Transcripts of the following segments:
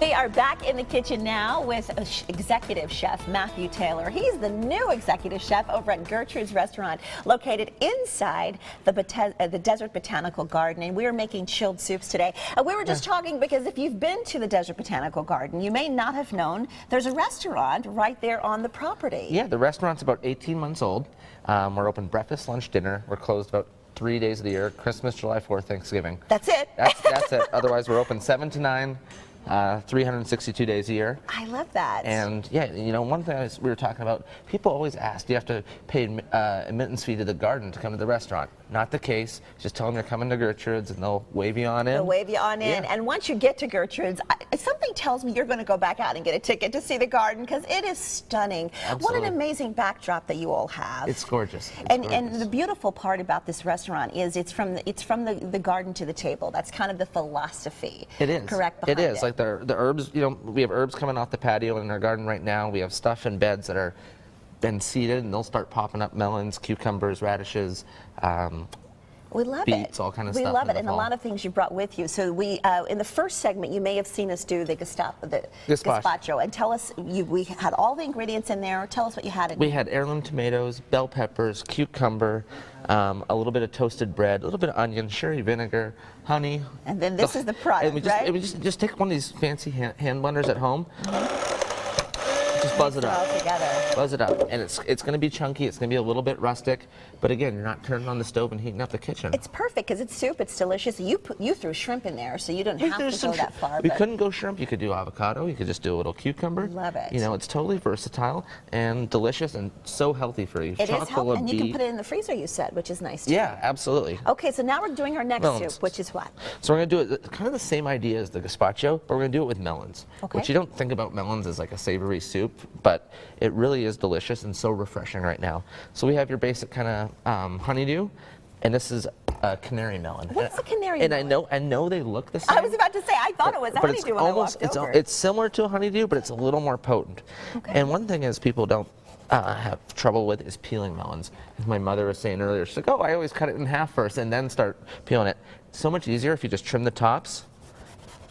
We are back in the kitchen now with executive chef Matthew Taylor. He's the new executive chef over at Gertrude's restaurant located inside the Desert Botanical Garden, and we are making chilled soups today. We were just talking because if you've been to the Desert Botanical Garden, you may not have known there's a restaurant right there on the property. Yeah, the restaurant's about 18 months old. We're open breakfast, lunch, dinner. We're closed about 3 days of the year: Christmas, July 4th, Thanksgiving. That's it. That's it. Otherwise, we're open 7 to 9. 362 days a year. I love that. And yeah, you know, one thing we were talking about, people always ask, do you have to pay admittance fee to the garden to come to the restaurant? Not the case. Just tell them you're coming to Gertrude's and they'll wave you on in. They'll wave you on in. And once you get to Gertrude's, something tells me you're going to go back out and get a ticket to see the garden because it is stunning. Absolutely. What an amazing backdrop that you all have. It's gorgeous. And the beautiful part about this restaurant is it's from the garden to the table. That's kind of the philosophy. It is. Correct. It is. It. Like the herbs, you know, we have herbs coming off the patio in our garden right now. We have stuff in beds that are been seeded, and they'll start popping up: melons, cucumbers, radishes. We love beets, it. all kind of we stuff. We love it, and a lot of things you brought with you. So we, in the first segment, you may have seen us do the gazpacho. And tell us, we had all the ingredients in there. Tell us what you had in there. We had heirloom tomatoes, bell peppers, cucumber, a little bit of toasted bread, a little bit of onion, sherry vinegar, honey. And then this is the product, and we just take one of these fancy hand blenders at home. Just buzz it up. Buzz it up, and it's going to be chunky. It's going to be a little bit rustic, but again, you're not turning on the stove and heating up the kitchen. It's perfect because it's soup. It's delicious. You threw shrimp in there, so you don't have to go that far. We couldn't go shrimp. You could do avocado. You could just do a little cucumber. Love it. You know, it's totally versatile and delicious and so healthy for you. It is healthy, and you can put it in the freezer. You said, which is nice too. Yeah, absolutely. Okay, so now we're doing our next soup, which is what? So we're going to do it kind of the same idea as the gazpacho, but we're going to do it with melons. Okay. Which you don't think about melons as like a savory soup, but it really is delicious and so refreshing right now. So we have your basic kind of honeydew, and this is a canary melon. What's a canary melon? And I know they look the same. I was about to say, I thought it was a honeydew when I walked over. It's similar to a honeydew, but it's a little more potent. Okay. And one thing is people don't have trouble with is peeling melons. As my mother was saying earlier, she's like, oh, I always cut it in half first and then start peeling it. It's so much easier if you just trim the tops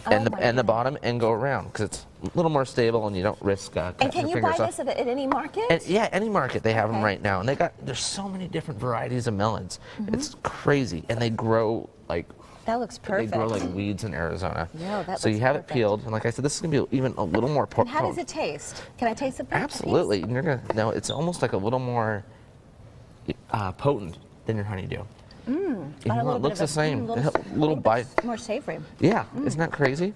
and the bottom and go around, because it's a little more stable and you don't risk cutting your fingers off. And can you buy this at any market? Yeah, any market. They have them right now, and there's so many different varieties of melons. It's crazy, and they grow like that looks perfect. They grow like weeds in Arizona. Yeah, that so looks you have perfect. it peeled, and like I said, this is gonna be even a little more potent. How does it taste? Can I taste it? Absolutely. And you're gonna know it's almost like a little more potent than your honeydew. It looks the same. A little bite. More savory. Yeah, isn't that crazy?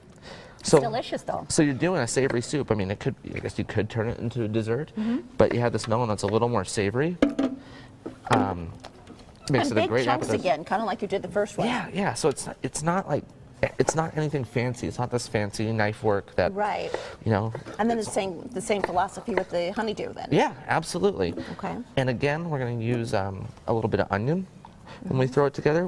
It's delicious, though. So you're doing a savory soup. I mean, I guess you could turn it into a dessert, but you have this melon that's a little more savory. Makes it a great chunks appetizer. again, kind of like you did the first one. Yeah, yeah. So it's not anything fancy. It's not this fancy knife work that you know. And then the same philosophy with the honeydew then. Yeah, absolutely. Okay. And again, we're going to use a little bit of onion when we throw it together,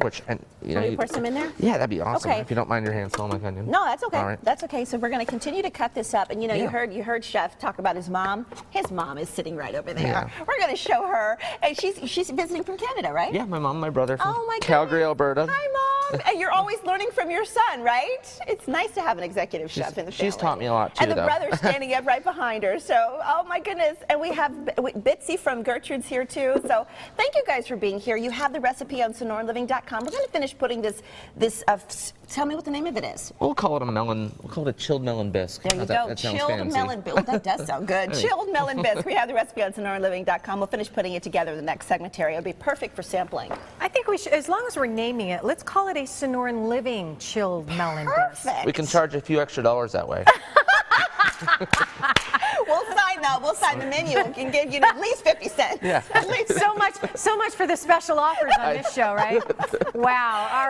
you know, you pour some in there? Yeah, that'd be awesome. Okay. If you don't mind your hands smelling like onion. No, that's okay. All right. That's okay. So we're going to continue to cut this up, and you know, you heard Chef talk about his mom. His mom is sitting right over there. Yeah. We're going to show her, and she's visiting from Canada, right? Yeah, my mom, and my brother from Calgary, Alberta. Hi, Mom. And you're always learning from your son, right? It's nice to have an executive chef in the family. She's taught me a lot too, and the brother's standing up right behind her. So, oh my goodness. And we have Bitsy from Gertrude's here too. So, thank you guys for being here. You have the recipe on SonoraLiving.com. We're going to finish putting this. Tell me what the name of it is. We'll call it a melon. We'll call it a chilled melon bisque. There you go. That chilled melon bisque. That does sound good. Chilled melon bisque. We have the recipe on SonoraLiving.com. We'll finish putting it together in the next segment, Terry. It'll be perfect for sampling. I think we should, as long as we're naming it, let's call it a Sonoran Living chilled melon bisque. We can charge a few extra dollars that way. We'll sign the menu and can give you at least 50 cents. Yeah. So much for the special offers on this show, right? Wow. All right.